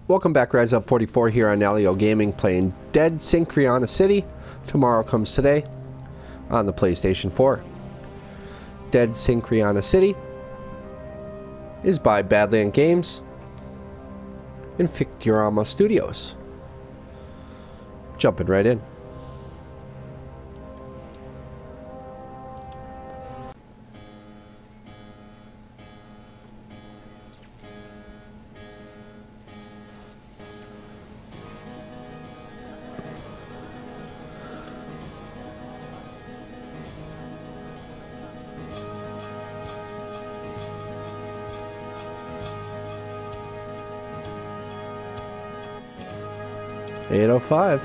Welcome back, Rise Up 44 here on Alio Gaming, playing Dead Synchronicity. Tomorrow Comes Today on the PlayStation 4. Dead Synchronicity is by BadLand Games and Fictiorama Studios. Jumping right in. $8:05.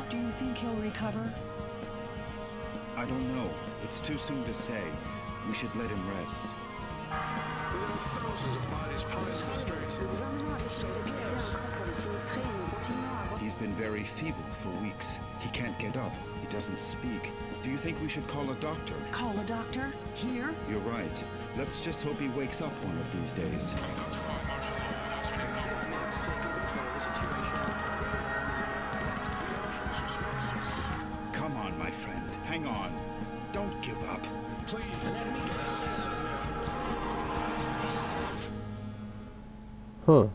Do you think he'll recover? I don't know. It's too soon to say. We should let him rest. He's been very feeble for weeks. He can't get up. He doesn't speak. Do you think we should call a doctor? Call a doctor? Here? You're right. Let's just hope he wakes up one of these days. Come on, my friend. Hang on. Don't give up. Please, let me get out. Huh.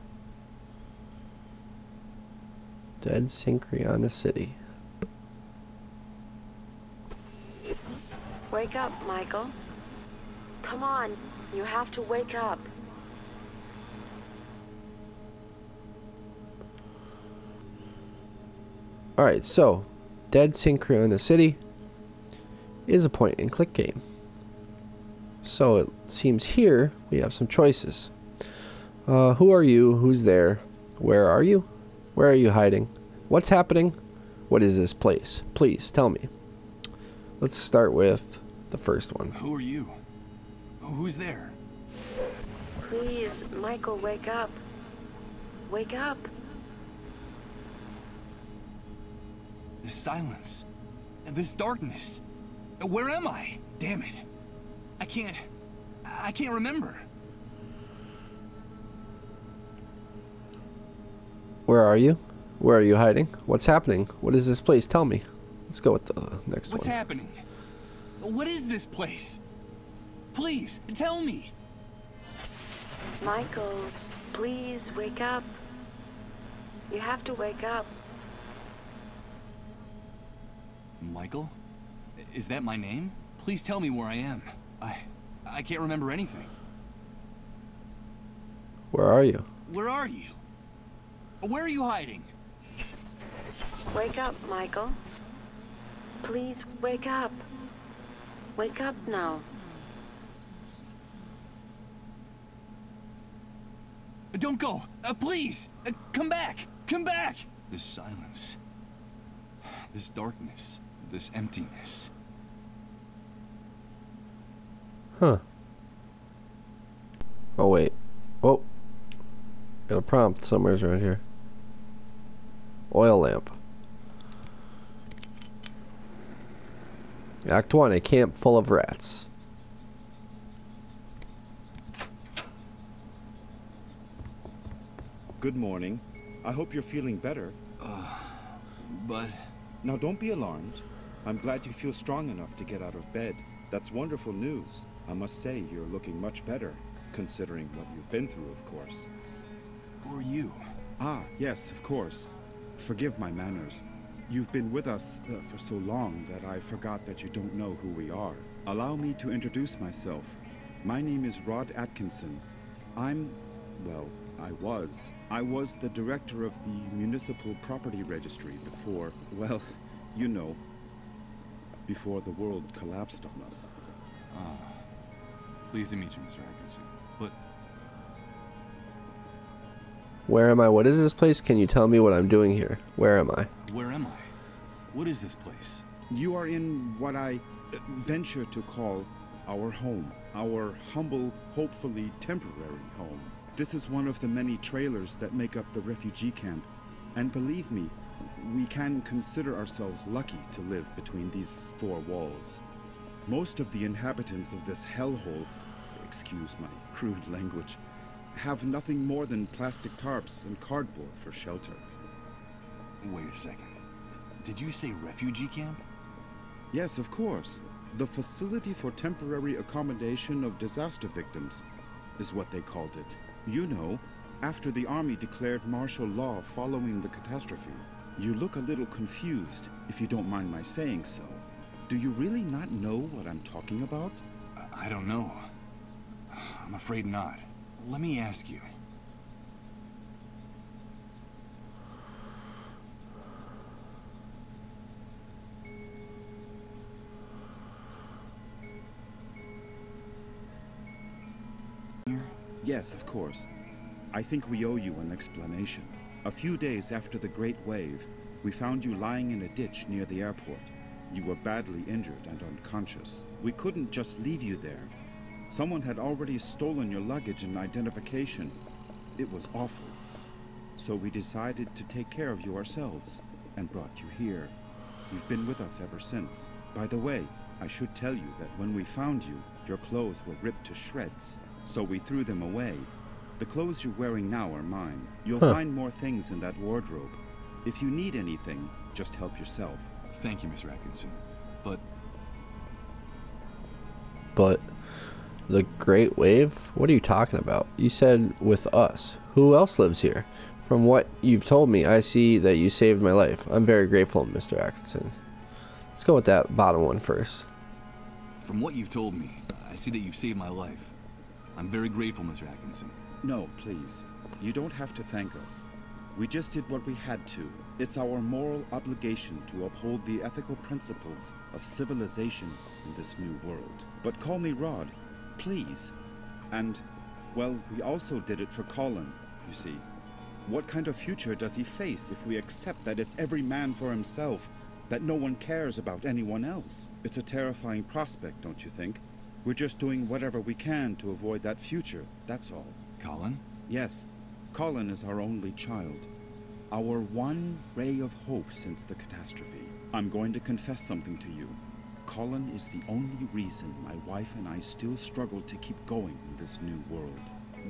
Dead Synchronicity. Wake up, Michael. Come on, you have to wake up. Alright, so Dead Synchronicity is a point and click game. So it seems here we have some choices. Who are you? Who's there? Where are you? Where are you hiding? What's happening? What is this place? Please tell me. Let's start with the first one. Who are you? Who's there? Please, Michael, wake up. Wake up. This silence. This darkness. Where am I? Damn it. I can't remember. Where are you? Where are you hiding? What's happening? What is this place? Tell me. Let's go with the next one. What's happening? What is this place? Please, tell me. Michael, please wake up. You have to wake up. Michael? Is that my name? Please tell me where I am. I can't remember anything. Where are you? Where are you? Where are you hiding? Wake up, Michael. Please wake up. Wake up now. Don't go! Please! Come back! Come back! This silence. This darkness. This emptiness. Huh. Oh, wait. Oh. Got a prompt somewhere around here. Oil lamp. Act 1, a camp full of rats. Good morning. I hope you're feeling better. But... Now don't be alarmed. I'm glad you feel strong enough to get out of bed. That's wonderful news. I must say you're looking much better, considering what you've been through, of course. who are you? Ah, yes, of course. Forgive my manners. You've been with us for so long that I forgot that you don't know who we are. Allow me to introduce myself. My name is Rod Atkinson. Well, I was the director of the Municipal Property Registry before, well, you know, before the world collapsed on us. Pleased to meet you, Mr. Atkinson. But... Where am I? What is this place? Can you tell me what I'm doing here? Where am I? Where am I? What is this place? You are in what I venture to call our home. Our humble, hopefully temporary home. This is one of the many trailers that make up the refugee camp. And believe me, we can consider ourselves lucky to live between these four walls. Most of the inhabitants of this hellhole, excuse my crude language, have nothing more than plastic tarps and cardboard for shelter. Wait a second. Did you say refugee camp? Yes, of course. The Facility for Temporary Accommodation of Disaster Victims is what they called it. You know, after the army declared martial law following the catastrophe. You look a little confused, if you don't mind my saying so. Do you really not know what I'm talking about? I don't know. I'm afraid not. Let me ask you. Yes, of course. I think we owe you an explanation. A few days after the Great Wave, we found you lying in a ditch near the airport. You were badly injured and unconscious. We couldn't just leave you there. Someone had already stolen your luggage and identification. It was awful. So we decided to take care of you ourselves and brought you here. You've been with us ever since. By the way, I should tell you that when we found you, your clothes were ripped to shreds. So we threw them away. The clothes you're wearing now are mine. You'll find more things in that wardrobe. If you need anything, just help yourself. Thank you, Mr. Atkinson. But the Great Wave? What are you talking about? You said with us. Who else lives here? From what you've told me, I see that you saved my life. I'm very grateful, Mr. Atkinson. Let's go with that bottom one first. from what you've told me, I see that you've saved my life. I'm very grateful, Mr. Atkinson. No, please. You don't have to thank us. We just did what we had to. It's our moral obligation to uphold the ethical principles of civilization in this new world. But call me Rod, please. And, well, we also did it for Colin, you see. What kind of future does he face if we accept that it's every man for himself, that no one cares about anyone else? It's a terrifying prospect, don't you think? We're just doing whatever we can to avoid that future, that's all. Colin? Yes, Colin is our only child. Our one ray of hope since the catastrophe. I'm going to confess something to you. Colin is the only reason my wife and I still struggle to keep going in this new world.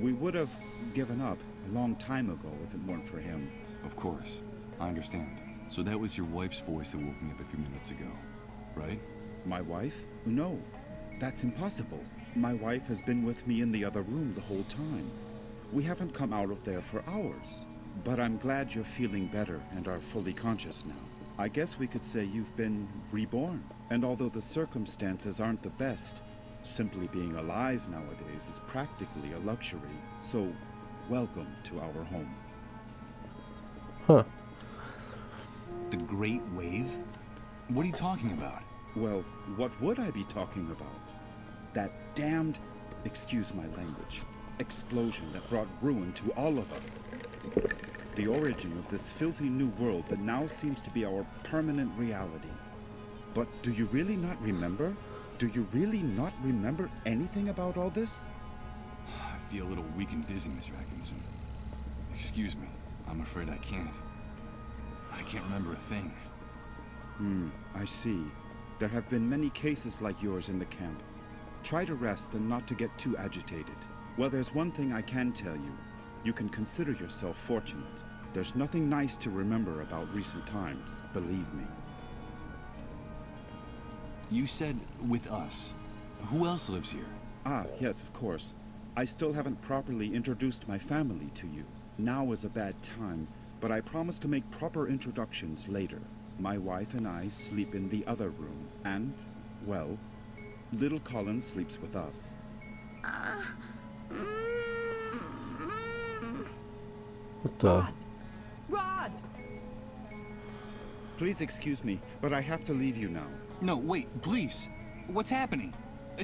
We would have given up a long time ago if it weren't for him. Of course. I understand. So that was your wife's voice that woke me up a few minutes ago, right? My wife? No, that's impossible. My wife has been with me in the other room the whole time. We haven't come out of there for hours. But I'm glad you're feeling better and are fully conscious now. I guess we could say you've been reborn. And although the circumstances aren't the best, simply being alive nowadays is practically a luxury. So, welcome to our home. Huh. The Great Wave? What are you talking about? Well, what would I be talking about? That damned, excuse my language, explosion that brought ruin to all of us. The origin of this filthy new world that now seems to be our permanent reality. But do you really not remember? Do you really not remember anything about all this? I feel a little weak and dizzy, Mr. Atkinson. Excuse me. I'm afraid I can't. I can't remember a thing. I see. There have been many cases like yours in the camp. Try to rest and not to get too agitated. Well, there's one thing I can tell you. You can consider yourself fortunate. There's nothing nice to remember about recent times, believe me. You said with us. Who else lives here? Ah, yes, of course. I still haven't properly introduced my family to you. Now is a bad time, but I promise to make proper introductions later. My wife and I sleep in the other room, and, well, little Colin sleeps with us. What the? Rod! Please excuse me, but I have to leave you now. No, wait, please. What's happening?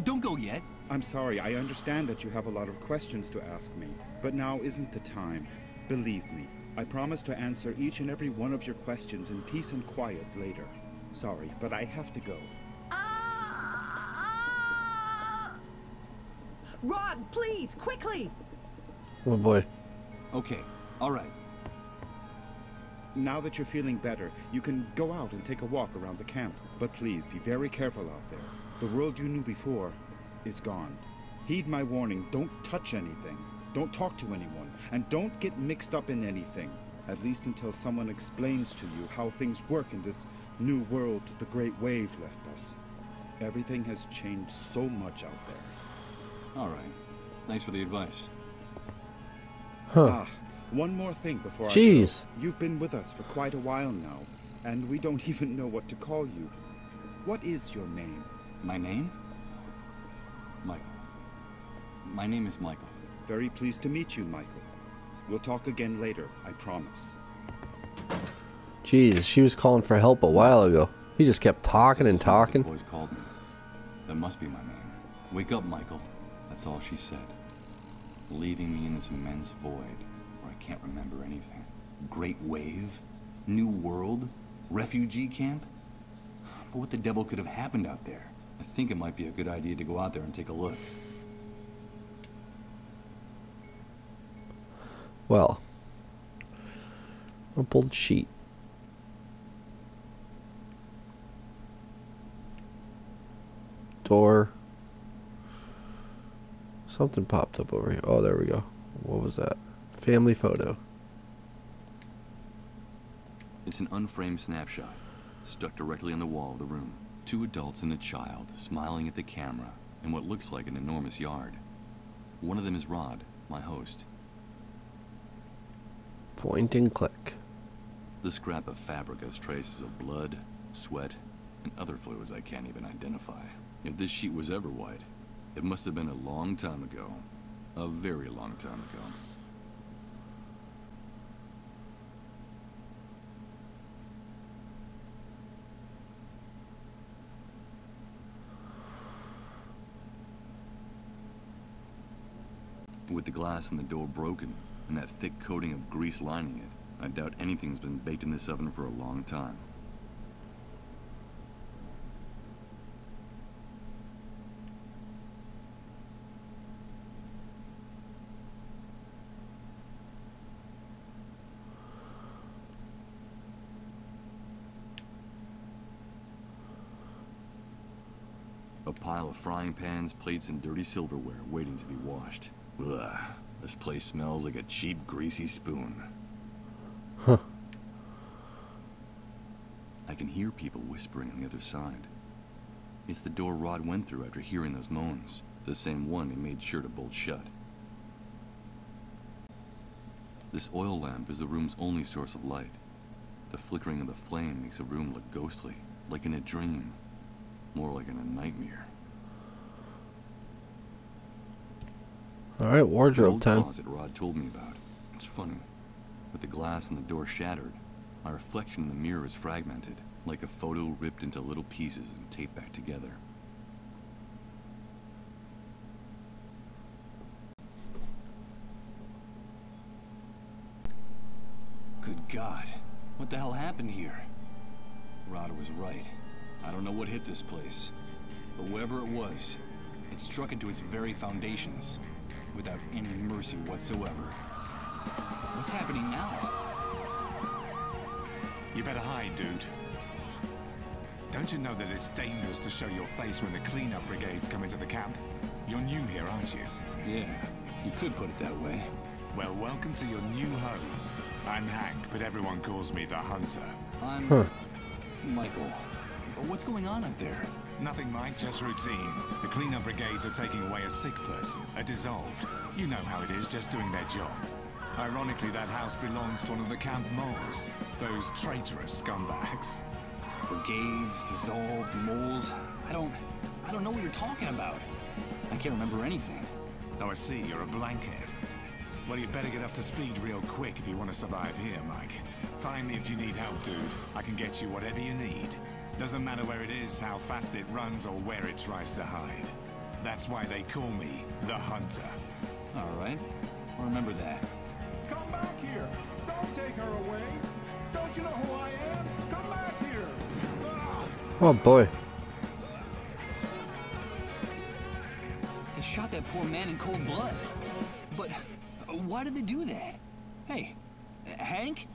Don't go yet. I'm sorry, I understand that you have a lot of questions to ask me, but now isn't the time. Believe me, I promise to answer each and every one of your questions in peace and quiet later. Sorry, but I have to go. Rod, please, quickly! Oh boy. Okay, all right. Now that you're feeling better, you can go out and take a walk around the camp. But please, be very careful out there. The world you knew before is gone. Heed my warning, don't touch anything. Don't talk to anyone. And don't get mixed up in anything. At least until someone explains to you how things work in this new world the Great Wave left us. Everything has changed so much out there. All right. Thanks for the advice. Huh. One more thing before Jeez. I go. You've been with us for quite a while now, and we don't even know what to call you. What is your name? My name? Michael. My name is Michael. Very pleased to meet you, Michael. We'll talk again later, I promise. Jeez, she was calling for help a while ago. He just kept talking and talking. The boys called me. That must be my name. Wake up, Michael. That's all she said. Leaving me in this immense void where I can't remember anything. Great Wave? New World? Refugee camp? But what the devil could have happened out there? I think it might be a good idea to go out there and take a look. Well, rumpled sheet. Door. Something popped up over here. Oh, there we go. What was that? Family photo. It's an unframed snapshot, stuck directly on the wall of the room. 2 adults and a child smiling at the camera in what looks like an enormous yard. One of them is Rod, my host. Point and click. The scrap of fabric has traces of blood, sweat, and other fluids I can't even identify. If this sheet was ever white, it must have been a long time ago. A very long time ago. With the glass in the door broken, and that thick coating of grease lining it, I doubt anything's been baked in this oven for a long time. A pile of frying pans, plates, and dirty silverware waiting to be washed. Ugh, this place smells like a cheap, greasy spoon. Huh. I can hear people whispering on the other side. It's the door Rod went through after hearing those moans, the same one he made sure to bolt shut. This oil lamp is the room's only source of light. The flickering of the flame makes the room look ghostly, like in a dream. More like in a nightmare. Alright, wardrobe The time. old closet Rod told me about. It's funny. With the glass in the door shattered, my reflection in the mirror is fragmented, like a photo ripped into little pieces and taped back together. Good God. What the hell happened here? Rod was right. I don't know what hit this place, but whatever it was, it struck into its very foundations, without any mercy whatsoever. What's happening now? You better hide, dude. Don't you know that it's dangerous to show your face when the cleanup brigades come into the camp? You're new here, aren't you? Yeah, you could put it that way. Well, welcome to your new home. I'm Hank, but everyone calls me the Hunter. I'm Michael. But what's going on up there? Nothing, Mike, just routine. The cleanup brigades are taking away a sick person, a dissolved. You know how it is, just doing their job. Ironically, that house belongs to one of the camp moles. Those traitorous scumbags. Brigades, dissolved, moles. I don't know what you're talking about. I can't remember anything. Oh, I see, you're a blankhead. Well, you'd better get up to speed real quick if you want to survive here, Mike. Find me if you need help, dude. I can get you whatever you need. Doesn't matter where it is, how fast it runs, or where it tries to hide. That's why they call me the Hunter. All right, I'll remember that. Come back here! Don't take her away! Don't you know who I am? Come back here! Ah! Oh boy. They shot that poor man in cold blood. But why did they do that? Hey, Hank?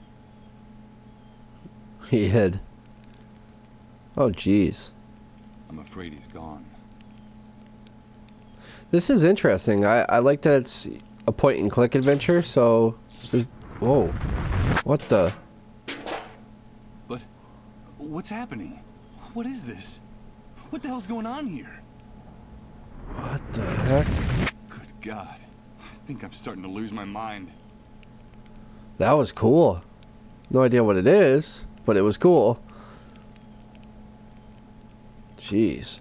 He hid. Oh, jeez. I'm afraid he's gone. This is interesting. I like that it's a point-and-click adventure, so... Whoa. What the... But what's happening? What is this? What the hell's going on here? What the heck? Good God. I think I'm starting to lose my mind. That was cool. No idea what it is, but it was cool. Jeez.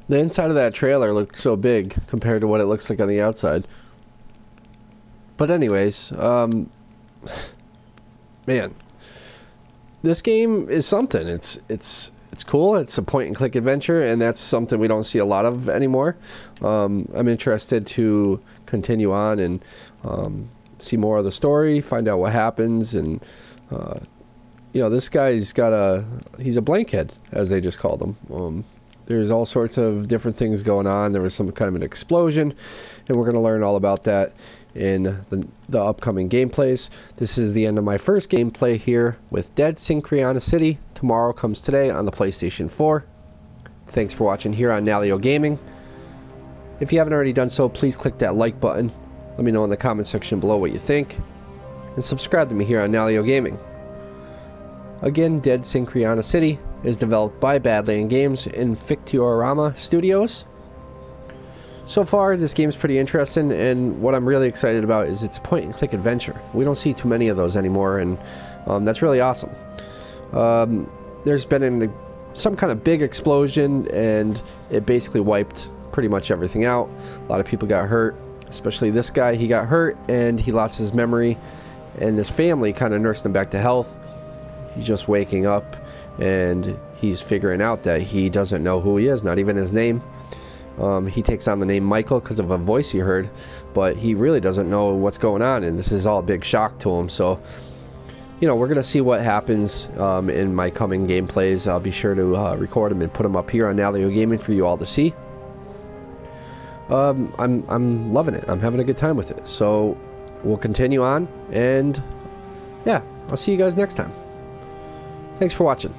The inside of that trailer looked so big compared to what it looks like on the outside. But anyways, man, this game is something. It's cool. It's a point-and-click adventure, and that's something we don't see a lot of anymore. I'm interested to continue on and see more of the story, find out what happens, and you know, this guy's he's a blankhead, as they just called him. There's all sorts of different things going on. There was some kind of an explosion, and we're going to learn all about that in the upcoming gameplays. This is the end of my first gameplay here with Dead Synchronicity. Tomorrow comes today on the PlayStation 4. Thanks for watching here on Nalio Gaming. If you haven't already done so, please click that like button. Let me know in the comment section below what you think. And subscribe to me here on Nalio Gaming. Again, Dead Synchronicity is developed by BadLand Games in Fictiorama Studios. So far, this game's pretty interesting, and what I'm really excited about is it's a point-and-click adventure. We don't see too many of those anymore, and that's really awesome. There's been some kind of big explosion, and it basically wiped pretty much everything out. A lot of people got hurt, especially this guy. He got hurt, and he lost his memory, and his family kind of nursed him back to health. He's just waking up, and he's figuring out that he doesn't know who he is, not even his name. He takes on the name Michael because of a voice he heard, but he really doesn't know what's going on, and this is all a big shock to him. So, you know, we're going to see what happens in my coming gameplays. I'll be sure to record them and put them up here on Nalio Gaming for you all to see. I'm loving it. I'm having a good time with it. So, we'll continue on, and yeah, I'll see you guys next time. Thanks for watching.